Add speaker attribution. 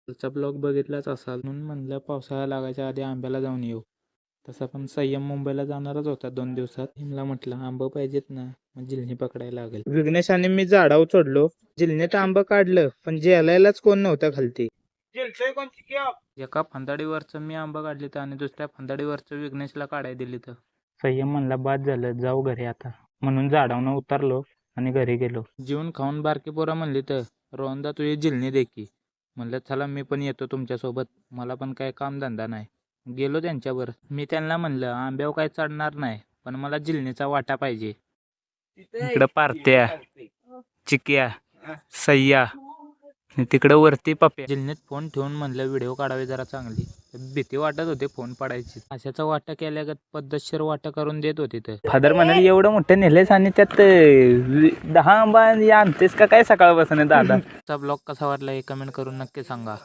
Speaker 1: कालचा ब्लॉग बघितलाच असाल म्हणून म्हणलं पावसाळा लागायच्या आधी आंब्याला जाऊन येऊ. तसा पण संयम मुंबईला जाणारच होता 2 दिवसात. हिमला म्हटलं आंबं पाहिजेत ना, मग जिल्ही पकडायला लागेल. विघ्नेश आणि मी झाडावर चढलो. जिल्ह्यात आंबं काढलं पण जेलायलाच कोण नव्हतं खालती. एका फंदाडीवरचं मी आंबा काढली तर आणि दुसऱ्या फंदाडीवरचं विघ्नेशला काढाय दिली तर संयम म्हणला बाद झालं, जाऊ घरी आता. म्हणून झाडावनं उतरलो आणि घरी गेलो. जेवून खाऊन बारकी पोरं म्हणली तर रोहनदा तुझी जिल्ही दे की. म्हणलं चला मी पण येतो तुमच्यासोबत, मला पण काय कामधंदा नाही. गेलो त्यांच्यावर. मी त्यांना म्हणलं आंब्यावर काय चढणार नाही, पण मला जिल्ह्याचा वाटा पाहिजे. इकडं पार्त्या, चिक्या, सय्या, तिकडं वरती पप्या. जिल्ह्यात फोन ठेवून म्हणलं व्हिडिओ काढावे जरा चांगली. भीती वाटत होते फोन पडायची. अशाचा वाटा केल्यागत पद्धतशीर वाटा करून देत होते तर फादर म्हणाले एवढं मोठं नेलेस आणि त्यात 10 आंबा आणतेस का काय सकाळपासून दादा. ब्लॉग कसा वाटला हे कमेंट करून नक्की सांगा.